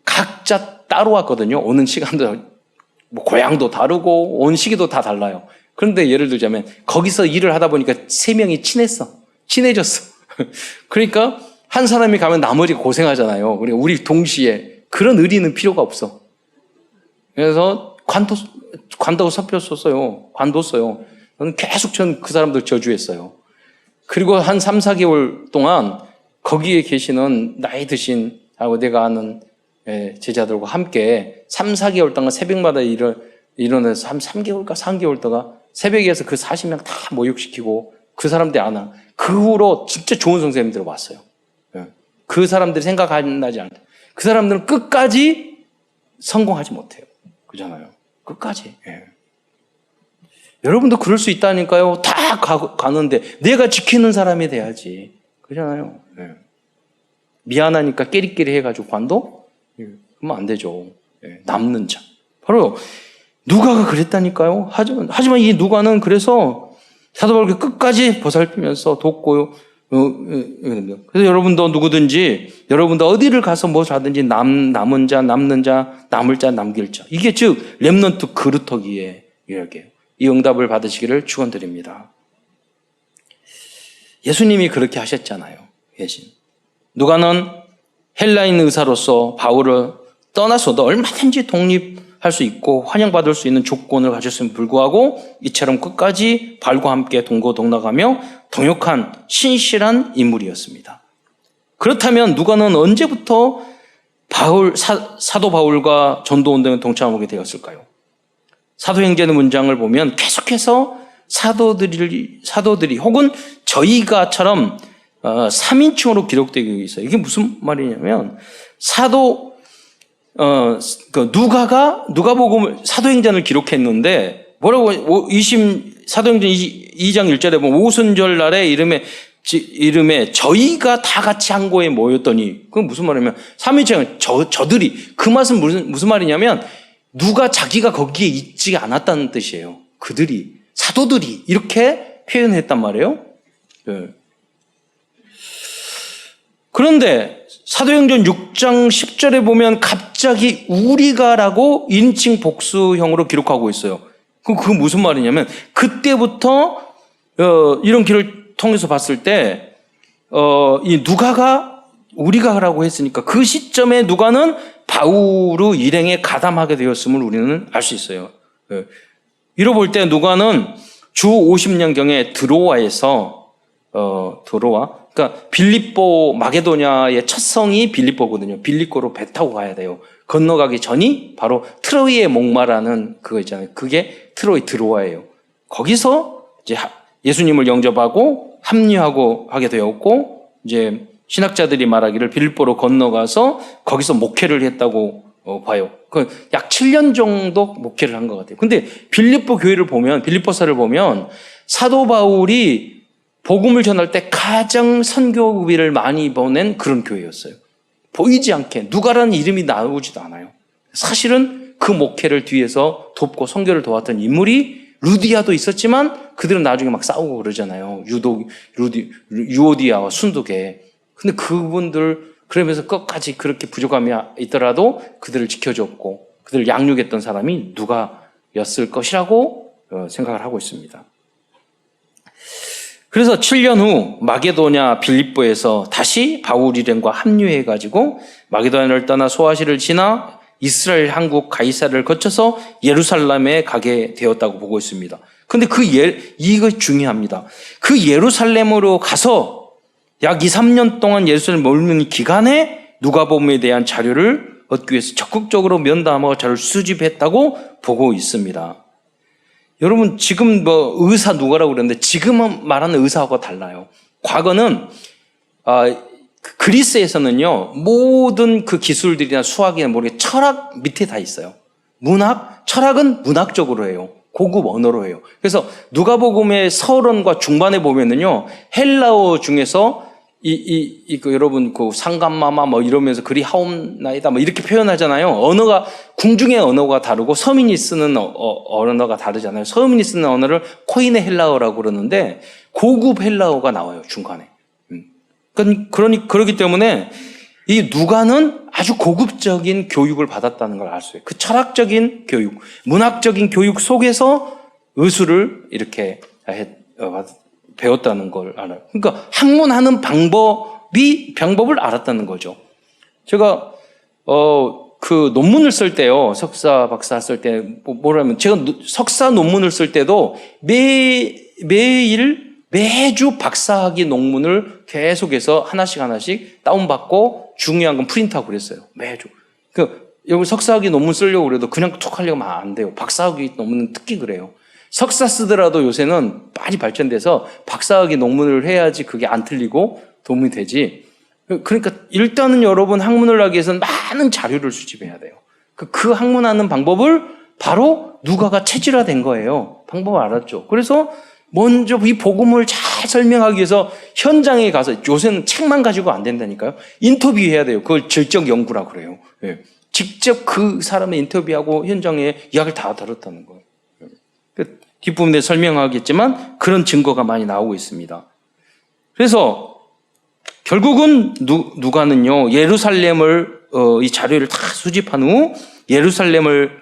각자 따로 왔거든요. 오는 시간도 뭐 고향도 다르고 온 시기도 다 달라요. 그런데 예를 들자면 거기서 일을 하다 보니까 3명이 친해졌어. 그러니까 한 사람이 가면 나머지가 고생하잖아요. 그러니까 우리 동시에 그런 의리는 필요가 없어. 그래서 관도 사표 썼어요. 관도 써요. 저는 계속 그 사람들 저주했어요. 그리고 한 3, 4개월 동안 거기에 계시는 나이 드신 하고 내가 아는 제자들과 함께 3, 4개월 동안 새벽마다 일어나서 한 3개월까 3개월 동안 새벽에서 그 40명 다 모욕시키고 그 사람들이 안 와. 그 후로 진짜 좋은 선생님들 왔어요. 그 사람들이 생각 안 나지 않다. 그 사람들은 끝까지 성공하지 못해요. 그잖아요. 끝까지. 예. 여러분도 그럴 수 있다니까요. 다 가는데 내가 지키는 사람이 돼야지. 그잖아요. 예. 미안하니까 깨리깨리 해가지고 관도? 예. 그러면 안 되죠. 예. 남는 자. 바로 누가가 그랬다니까요. 하지만 이 누가는 그래서 사도 바울이 끝까지 보살피면서 돕고요. 그래서 여러분도 누구든지 여러분도 어디를 가서 뭐 하든지 남은 자, 남는 자, 남을 자, 남길 자. 이게 즉 렘넌트 그루터기의 이야기예요. 이 응답을 받으시기를 축원드립니다. 예수님이 그렇게 하셨잖아요. 대신 누가는 헬라인 의사로서 바울을 떠나서도 얼마든지 독립할 수 있고 환영받을 수 있는 조건을 가졌음에 불구하고 이처럼 끝까지 바울과 함께 동고동락하며 동역한 신실한 인물이었습니다. 그렇다면 누가는 언제부터 사도 바울과 전도운동에 동참하게 되었을까요? 사도행전의 문장을 보면 계속해서 사도들이 혹은 저희가처럼 3인칭으로 기록되고 있어요. 이게 무슨 말이냐면 누가복음을 사도행전을 기록했는데 뭐라고 사도행전 2장 1절에 보면 오순절 날에 이름에 저희가 다 같이 한 곳에 모였더니 그건 무슨 말이냐면 3인칭은 저들이 그 맛은 무슨 말이냐면 누가 자기가 거기에 있지 않았다는 뜻이에요. 그들이 사도들이 이렇게 표현했단 말이에요. 네. 그런데 사도행전 6장 10절에 보면 갑자기 우리가라고 인칭 복수형으로 기록하고 있어요. 그건 무슨 말이냐면 그때부터 이런 길을 통해서 봤을 때 이 누가가 우리가라고 했으니까 그 시점에 누가는 바울의 일행에 가담하게 되었음을 우리는 알 수 있어요. 이로 볼 때 누가는 주 50년경에 드로아에서 그러니까 빌립보 마게도냐의 첫 성이 빌립보거든요. 빌립보로 배 타고 가야 돼요. 건너가기 전이 바로 트로이의 목마라는 그거 있잖아요. 그게 트로이 드로아예요. 거기서 이제 예수님을 영접하고 합류하고 하게 되었고 이제 신학자들이 말하기를 빌립보로 건너가서 거기서 목회를 했다고 봐요. 약 7년 정도 목회를 한 것 같아요. 근데 빌립보서를 보면 사도 바울이 복음을 전할 때 가장 선교비를 많이 보낸 그런 교회였어요. 보이지 않게 누가라는 이름이 나오지도 않아요. 사실은 그 목회를 뒤에서 돕고 선교를 도왔던 인물이 루디아도 있었지만 그들은 나중에 막 싸우고 그러잖아요. 유오디아와 순두계. 근데 그분들 그러면서 끝까지 그렇게 부족함이 있더라도 그들을 지켜줬고 그들을 양육했던 사람이 누가였을 것이라고 생각을 하고 있습니다. 그래서 7년 후 마게도냐 빌립보에서 다시 바울 일행과 합류해가지고 마게도냐를 떠나 소아시를 지나 이스라엘 항국 가이사를 거쳐서 예루살렘에 가게 되었다고 보고 있습니다. 근데 이거 중요합니다. 그 예루살렘으로 가서 약 2, 3년 동안 예루살렘에 머무는 기간에 누가복음에 대한 자료를 얻기 위해서 적극적으로 면담하고 자료를 수집했다고 보고 있습니다. 여러분 지금 뭐 의사 누가라고 그러는데 지금 말하는 의사하고 달라요. 과거는 그리스에서는요 모든 그 기술들이나 수학이나 모르게 철학 밑에 다 있어요. 문학, 철학은 문학적으로 해요. 고급 언어로 해요. 그래서 누가복음의 서론과 중반에 보면은요 헬라어 중에서 여러분 그 상감마마 뭐 이러면서 그리 하옵나이다 뭐 이렇게 표현하잖아요. 언어가 궁중의 언어가 다르고 서민이 쓰는 언어가 다르잖아요. 서민이 쓰는 언어를 코인의 헬라어라고 그러는데 고급 헬라어가 나와요 중간에. 그러기 때문에 이 누가는 아주 고급적인 교육을 받았다는 걸 알 수 있어요. 그 철학적인 교육, 문학적인 교육 속에서 의술을 이렇게 배웠다는 걸 알아요. 그러니까 학문하는 방법을 알았다는 거죠. 제가 그 논문을 쓸 때요, 석사, 박사 쓸 때 뭐라면 제가 석사 논문을 쓸 때도 매주 박사학위 논문을 계속해서 하나씩 다운받고 중요한 건 프린트하고 그랬어요. 매주. 여기 석사학위 논문 쓰려고 그래도 그냥 툭 하려고 하면 안 돼요. 박사학위 논문은 특히 그래요. 석사 쓰더라도 요새는 많이 발전돼서 박사학위 논문을 해야지 그게 안 틀리고 도움이 되지. 그러니까 일단은 여러분 학문을 하기 위해서는 많은 자료를 수집해야 돼요. 그 학문하는 방법을 바로 누가가 체질화된 거예요. 방법을 알았죠. 그래서 먼저 이 복음을 잘 설명하기 위해서 현장에 가서 요새는 책만 가지고 안 된다니까요. 인터뷰해야 돼요. 그걸 질적 연구라고 그래요. 예. 직접 그 사람의 인터뷰하고 현장에 이야기를 다 들었다는 거예요. 뒷부분에 설명하겠지만 그런 증거가 많이 나오고 있습니다. 그래서 결국은 누가는요 예루살렘을 이 자료를 다 수집한 후 예루살렘을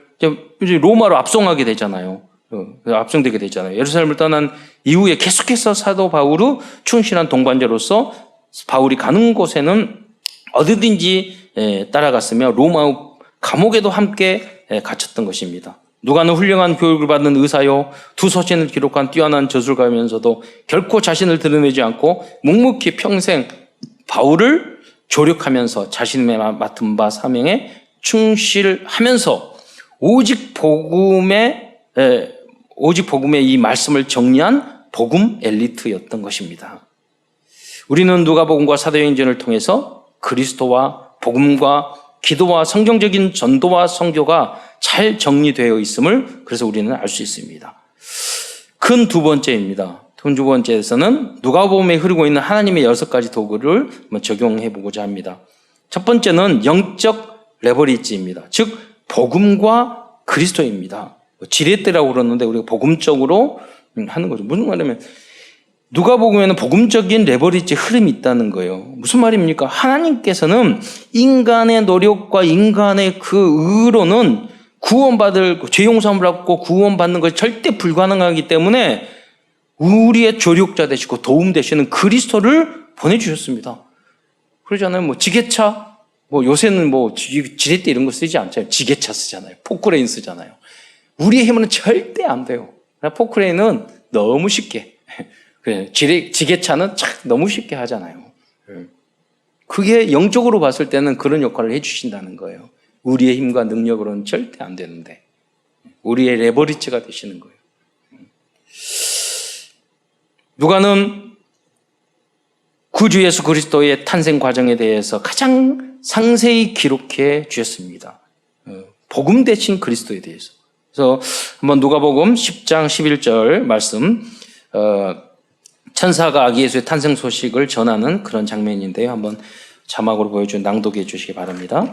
이제 로마로 압송하게 되잖아요. 압송되게 되잖아요. 예루살렘을 떠난 이후에 계속해서 사도 바울의 충실한 동반자로서 바울이 가는 곳에는 어디든지 따라갔으며 로마 감옥에도 함께 갇혔던 것입니다. 누가는 훌륭한 교육을 받는 의사요, 두 서신을 기록한 뛰어난 저술가이면서도 결코 자신을 드러내지 않고 묵묵히 평생 바울을 조력하면서 자신의 맡은 바 사명에 충실하면서 오직 복음의 이 말씀을 정리한 복음 엘리트였던 것입니다. 우리는 누가복음과 사도행전을 통해서 그리스도와 복음과 기도와 성경적인 전도와 선교가 잘 정리되어 있음을 그래서 우리는 알 수 있습니다. 큰 두 번째입니다. 큰 두 번째에서는 누가복음에 흐르고 있는 하나님의 6가지 도구를 적용해 보고자 합니다. 첫 번째는 영적 레버리지입니다. 즉 복음과 그리스도입니다. 지렛대라고 그러는데 우리가 복음적으로 하는 거죠. 무슨 말이냐면 누가복음에는 복음적인 레버리지 흐름이 있다는 거예요. 무슨 말입니까? 하나님께서는 인간의 노력과 인간의 그 의로는 죄 용서함을 받고 구원받는 것이 절대 불가능하기 때문에 우리의 조력자 되시고 도움 되시는 그리스도를 보내주셨습니다. 그러잖아요. 뭐 지게차, 요새는 지렛대 이런 거 쓰지 않잖아요. 지게차 쓰잖아요. 포크레인 쓰잖아요. 우리의 힘은 절대 안 돼요. 포크레인은 너무 쉽게. 지게차는 너무 쉽게 하잖아요. 그게 영적으로 봤을 때는 그런 역할을 해주신다는 거예요. 우리의 힘과 능력으로는 절대 안 되는데 우리의 레버리지가 되시는 거예요. 누가는 구주 예수 그리스도의 탄생 과정에 대해서 가장 상세히 기록해 주셨습니다. 복음 대신 그리스도에 대해서. 그래서 한번 누가복음 10장 11절 말씀, 천사가 아기 예수의 탄생 소식을 전하는 그런 장면인데요. 한번 자막으로 낭독해 주시기 바랍니다.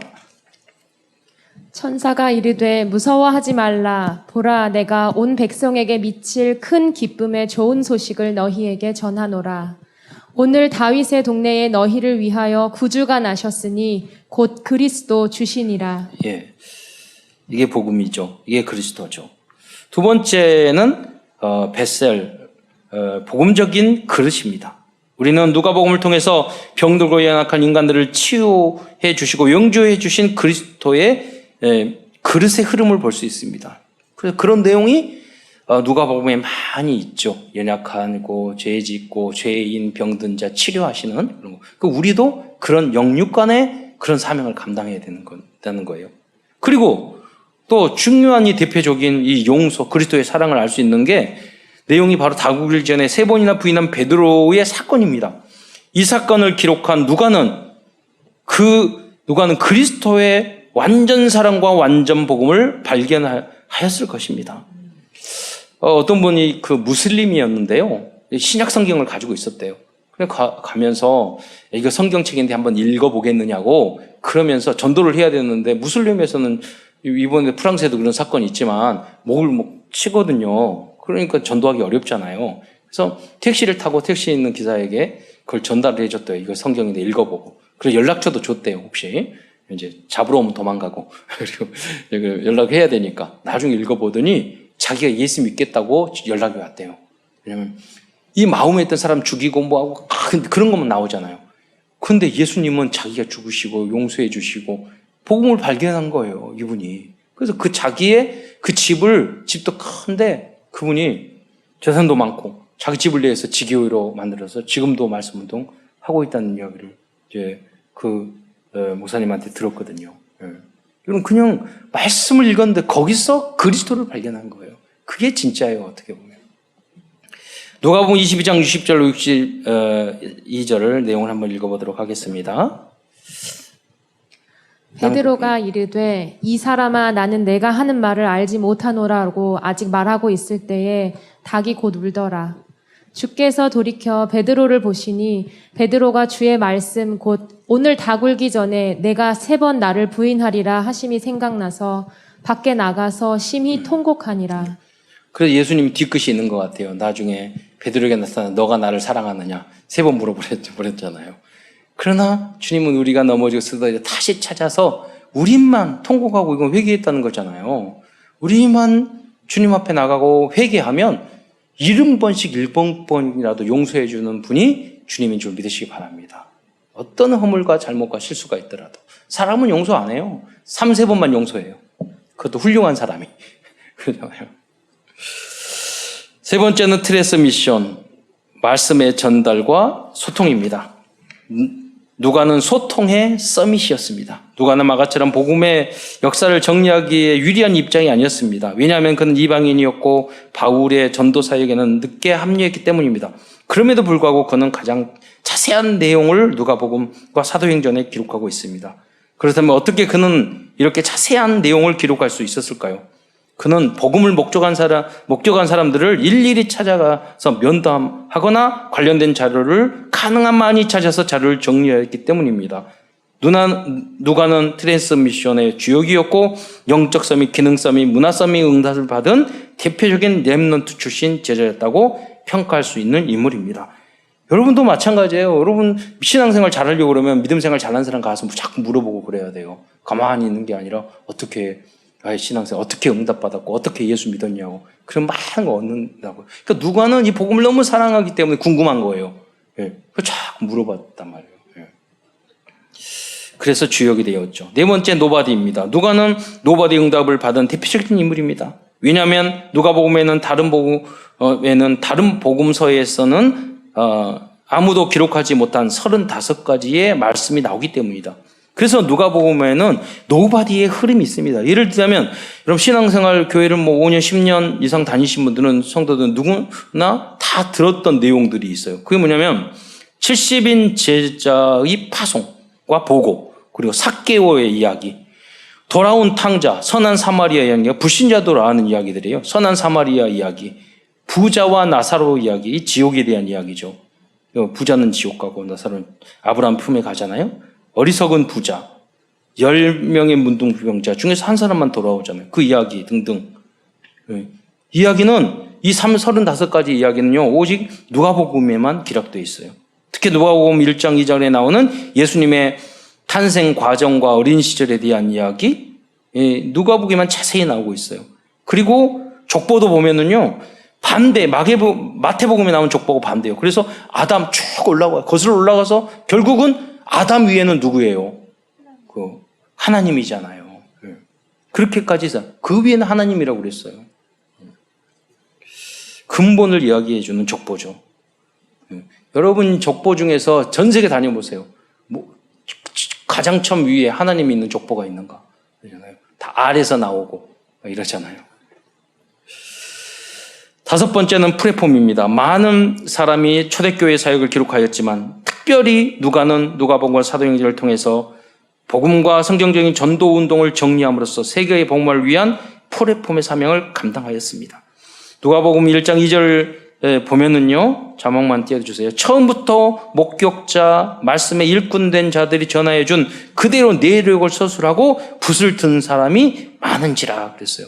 천사가 이르되 무서워하지 말라. 보라, 내가 온 백성에게 미칠 큰 기쁨의 좋은 소식을 너희에게 전하노라. 오늘 다윗의 동네에 너희를 위하여 구주가 나셨으니 곧 그리스도 주시니라. 예, 이게 복음이죠. 이게 그리스도죠. 두 번째는 베셀, 복음적인 그릇입니다. 우리는 누가복음을 통해서 병들고 연약한 인간들을 치유해 주시고 영주해 주신 그리스도의 그릇의 흐름을 볼 수 있습니다. 그래서 그런 내용이 누가복음에 많이 있죠. 연약하고 죄 짓고 죄인 병든 자 치료하시는 그런 거. 우리도 그런 영육간의 그런 사명을 감당해야 되는 거예요. 그리고 또 중요한 이 대표적인 이 용서, 그리스도의 사랑을 알 수 있는 게 내용이 바로 다구일 전에 3번이나 부인한 베드로의 사건입니다. 이 사건을 기록한 누가는 그리스도의 완전 사랑과 완전 복음을 발견하였을 것입니다. 어떤 분이 그 무슬림이었는데요. 신약 성경을 가지고 있었대요. 그래 가면서 이거 성경책인데 한번 읽어보겠느냐고 그러면서 전도를 해야 되는데 무슬림에서는 이번에 프랑스에도 그런 사건이 있지만 목을 치거든요. 그러니까 전도하기 어렵잖아요. 그래서 택시를 타고 택시에 있는 기사에게 그걸 전달을 해줬대요. 이거 성경인데 읽어보고. 그래서 연락처도 줬대요. 혹시 이제 잡으러 오면 도망가고 그리고 연락해야 되니까 나중에 읽어보더니 자기가 예수 믿겠다고 연락이 왔대요. 왜냐면 이 마음에 있던 사람 죽이고 뭐하고 그런 것만 나오잖아요. 근데 예수님은 자기가 죽으시고 용서해 주시고 복음을 발견한 거예요. 이분이. 그래서 그 자기의 그 집도 큰데 그분이 재산도 많고 자기 집을 내서 지교회로 만들어서 지금도 말씀 운동 하고 있다는 이야기를 이제 목사님한테 들었거든요. 여러분 그냥 말씀을 읽었는데 거기서 그리스도를 발견한 거예요. 그게 진짜예요. 어떻게 보면. 누가복음 22장 60절 62절을 내용을 한번 읽어보도록 하겠습니다. 베드로가 이르되 이 사람아 나는 내가 하는 말을 알지 못하노라고 아직 말하고 있을 때에 닭이 곧 울더라. 주께서 돌이켜 베드로를 보시니 베드로가 주의 말씀 곧 오늘 닭 울기 전에 내가 3번 나를 부인하리라 하심이 생각나서 밖에 나가서 심히 통곡하니라. 그래서 예수님이 뒤끝이 있는 것 같아요. 나중에 베드로에게 나타나 너가 나를 사랑하느냐 3번 물어보랬잖아요. 그러나 주님은 우리가 넘어지고 쓰러져 다시 찾아서 우리만 통곡하고 이건 회개했다는 거잖아요. 우리만 주님 앞에 나가고 회개하면 70번씩 1번이라도 용서해 주는 분이 주님인 줄 믿으시기 바랍니다. 어떤 허물과 잘못과 실수가 있더라도 사람은 용서 안 해요. 3-4번만 용서해요. 그것도 훌륭한 사람이. 그러잖아요. 3번째는 트랜스미션, 말씀의 전달과 소통입니다. 누가는 소통의 서밋이었습니다. 누가는 마가처럼 복음의 역사를 정리하기에 유리한 입장이 아니었습니다. 왜냐하면 그는 이방인이었고 바울의 전도 사역에는 늦게 합류했기 때문입니다. 그럼에도 불구하고 그는 가장 자세한 내용을 누가복음과 사도행전에 기록하고 있습니다. 그렇다면 어떻게 그는 이렇게 자세한 내용을 기록할 수 있었을까요? 그는 복음을 목적한 사람들을 일일이 찾아가서 면담하거나 관련된 자료를 가능한 많이 찾아서 자료를 정리했기 때문입니다. 누가는 트랜스미션의 주역이었고 영적성이 기능성이 문화성이 응답을 받은 대표적인 렘넌트 출신 제자였다고 평가할 수 있는 인물입니다. 여러분도 마찬가지예요. 여러분 신앙생활 잘하려고 그러면 믿음생활 잘하는 사람 가서 자꾸 물어보고 그래야 돼요. 가만히 있는 게 아니라 어떻게 신앙생활 어떻게 응답받았고 어떻게 예수 믿었냐고 그런 많은 거 얻는다고. 그러니까 누가는 이 복음을 너무 사랑하기 때문에 궁금한 거예요. 그래서 자꾸 물어봤단 말이에요. 그래서 주역이 되었죠. 4번째 노바디입니다. 누가는 노바디 응답을 받은 대표적인 인물입니다. 왜냐하면 누가복음에는 다른 복음서에서는 아무도 기록하지 못한 35가지의 말씀이 나오기 때문이다. 그래서 누가복음에는 노바디의 흐름이 있습니다. 예를 들자면 여러분 신앙생활 교회를 5년 10년 이상 다니신 분들은 성도들은 누구나 다 들었던 내용들이 있어요. 그게 뭐냐면 70인 제자의 파송과 보고 그리고 삭개오의 이야기, 돌아온 탕자, 선한 사마리아 이야기가 불신자도 아는 이야기들이에요. 선한 사마리아 이야기, 부자와 나사로 이야기, 이 지옥에 대한 이야기죠. 부자는 지옥 가고 나사로는 아브라함 품에 가잖아요. 어리석은 부자, 10명의 문둥병자 중에서 한 사람만 돌아오잖아요. 그 이야기 등등. 이야기는 이 35가지 이야기는요, 오직 누가복음에만 기록되어 있어요. 특히 누가복음 1장 2절에 나오는 예수님의 탄생 과정과 어린 시절에 대한 이야기, 누가복음에만 자세히 나오고 있어요. 그리고 족보도 보면은요, 마태복음에 나온 족보가 반대예요. 그래서 아담 쭉 거슬러 올라가서 결국은 아담 위에는 누구예요? 하나님이잖아요. 그렇게까지 해서 그 위에는 하나님이라고 그랬어요. 근본을 이야기해 주는 족보죠. 여러분 족보 중에서 전 세계 다녀보세요. 가장 처음 위에 하나님이 있는 족보가 있는가? 그러잖아요. 다 아래서 나오고 이러잖아요. 다섯 번째는 프레폼입니다. 많은 사람이 초대교회 사역을 기록하였지만 특별히 누가는 누가복음과 사도행전을 통해서 복음과 성경적인 전도 운동을 정리함으로써 세계의 복음을 위한 프레폼의 사명을 감당하였습니다. 누가복음 1장 2절 보면은요, 자막만 띄워주세요. 처음부터 목격자, 말씀에 일꾼된 자들이 전하여 준 그대로 내력을 서술하고 붓을 든 사람이 많은지라 그랬어요.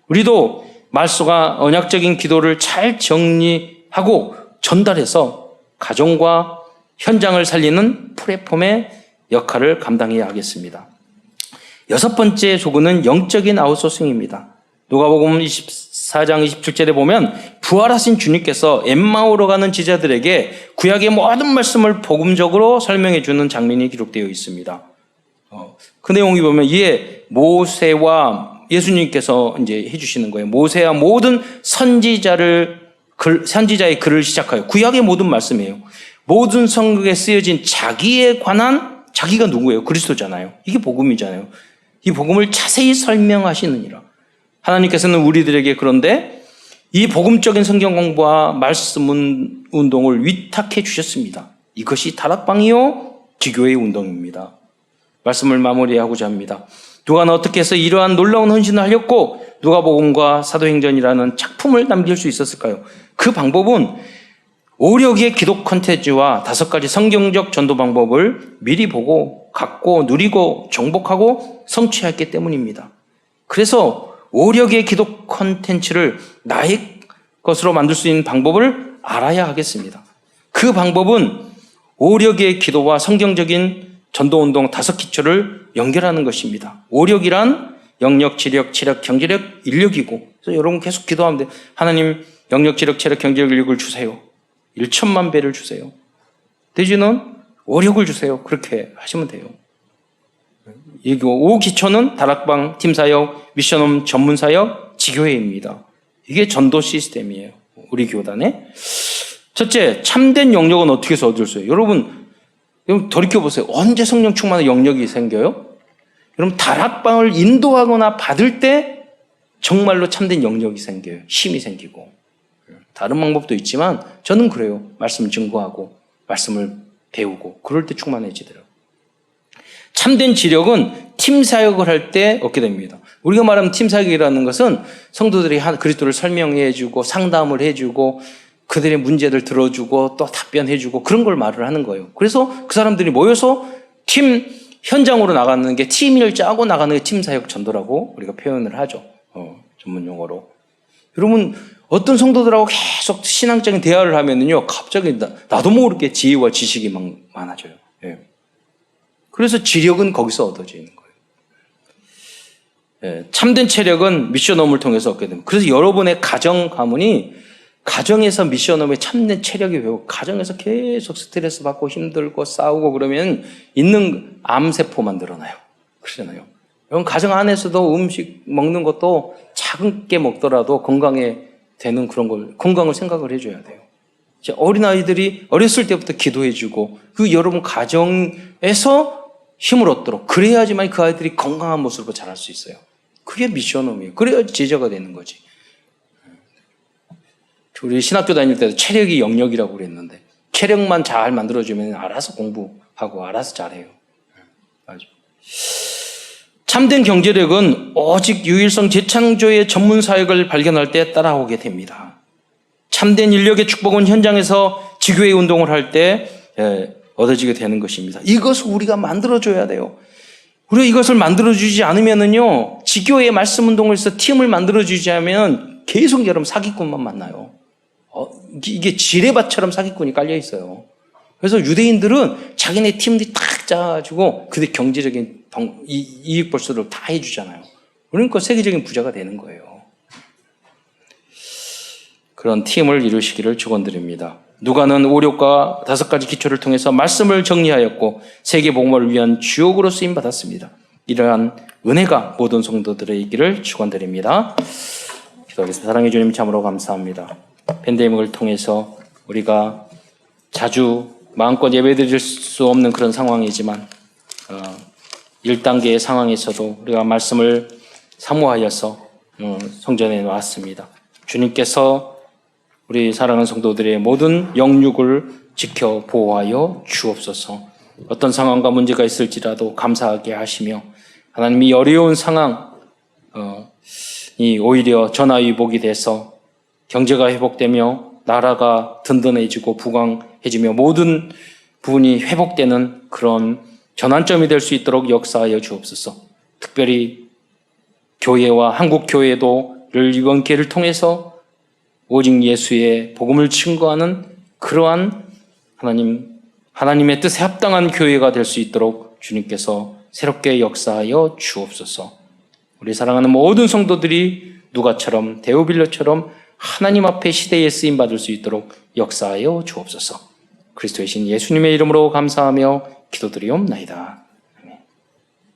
우리도 말씀과 언약적인 기도를 잘 정리하고 전달해서 가정과 현장을 살리는 플랫폼의 역할을 감당해야 하겠습니다. 여섯 번째 조건은 영적인 아웃소싱입니다. 누가복음 24장 27절에 보면 부활하신 주님께서 엠마오로 가는 제자들에게 구약의 모든 말씀을 복음적으로 설명해 주는 장면이 기록되어 있습니다. 그 내용이 보면 이에 모세와 예수님께서 이제 해주시는 거예요. 모세와 모든 선지자의 글을 시작하여 구약의 모든 말씀이에요. 모든 성경에 쓰여진 자기에 관한 자기가 누구예요? 그리스도잖아요. 이게 복음이잖아요. 이 복음을 자세히 설명하시느니라. 하나님께서는 우리들에게 그런데 이 복음적인 성경 공부와 말씀 운동을 위탁해 주셨습니다. 이것이 다락방이요 기교의 운동입니다. 말씀을 마무리하고자 합니다. 누가는 어떻게 해서 이러한 놀라운 헌신을 하였고 누가복음과 사도행전이라는 작품을 남길 수 있었을까요? 그 방법은 오력의 기독 콘텐츠와 5가지 성경적 전도 방법을 미리 보고 갖고 누리고 정복하고 성취했기 때문입니다. 그래서 오력의 기독 콘텐츠를 나의 것으로 만들 수 있는 방법을 알아야 하겠습니다. 그 방법은 오력의 기도와 성경적인 전도운동 5기초를 연결하는 것입니다. 오력이란 영역, 지력, 체력, 경제력, 인력이고, 그래서 여러분 계속 기도하면 돼요. 하나님 영역, 지력, 체력, 경제력, 인력을 주세요. 1천만 배를 주세요. 내지는 오력을 주세요. 그렇게 하시면 돼요. 이 5기초는 다락방, 팀사역, 미션홈 전문사역, 지교회입니다. 이게 전도 시스템이에요. 우리 교단에. 첫째, 참된 영역은 어떻게 해서 얻을 수 있어요? 여러분 돌이켜보세요. 언제 성령 충만의 영역이 생겨요? 여러분 다락방을 인도하거나 받을 때 정말로 참된 영역이 생겨요. 힘이 생기고. 다른 방법도 있지만 저는 그래요. 말씀 증거하고 말씀을 배우고 그럴 때 충만해지더라고요. 참된 지력은 팀 사역을 할 때 얻게 됩니다. 우리가 말하는 팀 사역이라는 것은 성도들이 그리스도를 설명해 주고 상담을 해주고 그들의 문제를 들어주고 또 답변해주고 그런 걸 말을 하는 거예요. 그래서 그 사람들이 모여서 팀 현장으로 나가는 게 팀을 짜고 나가는 게 팀 사역 전도라고 우리가 표현을 하죠. 전문 용어로. 여러분 어떤 성도들하고 계속 신앙적인 대화를 하면은요 갑자기 나도 모르게 지혜와 지식이 많아져요. 예. 그래서 지력은 거기서 얻어지는 거예요. 예. 참된 체력은 미션홈을 통해서 얻게 됩니다. 그래서 여러분의 가정 가문이 가정에서 미션홈에 참된 체력이 배우고 가정에서 계속 스트레스 받고 힘들고 싸우고 그러면 있는 암세포만 늘어나요. 그러잖아요. 여러분 가정 안에서도 음식 먹는 것도 작게 먹더라도 건강에 되는 그런 걸 건강을 생각을 해줘야 돼요. 어린아이들이 어렸을 때부터 기도해주고 그 여러분 가정에서 힘을 얻도록 그래야지만 그 아이들이 건강한 모습으로 자랄 수 있어요. 그게 미션홈이에요. 그래야 제자가 되는 거지. 우리 신학교 다닐 때도 체력이 영역이라고 그랬는데 체력만 잘 만들어주면 알아서 공부하고 알아서 잘해요. 맞아. 참된 경제력은 오직 유일성 재창조의 전문 사역을 발견할 때 따라오게 됩니다. 참된 인력의 축복은 현장에서 지교회 운동을 할 때 얻어지게 되는 것입니다. 이것을 우리가 만들어줘야 돼요. 우리가 이것을 만들어주지 않으면은요, 지교회 말씀 운동을 해서 팀을 만들어주지 않으면 계속 여러분 사기꾼만 만나요. 이게 지뢰밭처럼 사기꾼이 깔려 있어요. 그래서 유대인들은 자기네 팀들이 딱 짜가지고 그들 경제적인 이익 벌수를 다 해주잖아요. 그러니까 세계적인 부자가 되는 거예요. 그런 팀을 이루시기를 축원드립니다. 누가는 오력과 5가지 기초를 통해서 말씀을 정리하였고 세계 복음을 위한 주역으로 쓰임 받았습니다. 이러한 은혜가 모든 성도들의 있기를 축원드립니다. 기도하겠습니다. 사랑해 주님 참으로 감사합니다. 팬데믹을 통해서 우리가 자주 마음껏 예배드릴 수 없는 그런 상황이지만 1단계의 상황에서도 우리가 말씀을 사모하여서 성전에 놓았습니다. 주님께서 우리 사랑하는 성도들의 모든 영육을 지켜 보호하여 주옵소서. 어떤 상황과 문제가 있을지라도 감사하게 하시며 하나님이 어려운 상황 이 오히려 전화위복이 돼서 경제가 회복되며 나라가 든든해지고 부강해지며 모든 부분이 회복되는 그런 전환점이 될 수 있도록 역사하여 주옵소서. 특별히 교회와 한국 교회도를 이번 기회를 통해서 오직 예수의 복음을 증거하는 그러한 하나님의 뜻에 합당한 교회가 될 수 있도록 주님께서 새롭게 역사하여 주옵소서. 우리 사랑하는 모든 성도들이 누가처럼 데오빌로처럼 하나님 앞에 시대에 쓰임 받을 수 있도록 역사하여 주옵소서. 그리스도의 신 예수님의 이름으로 감사하며 기도드리옵나이다.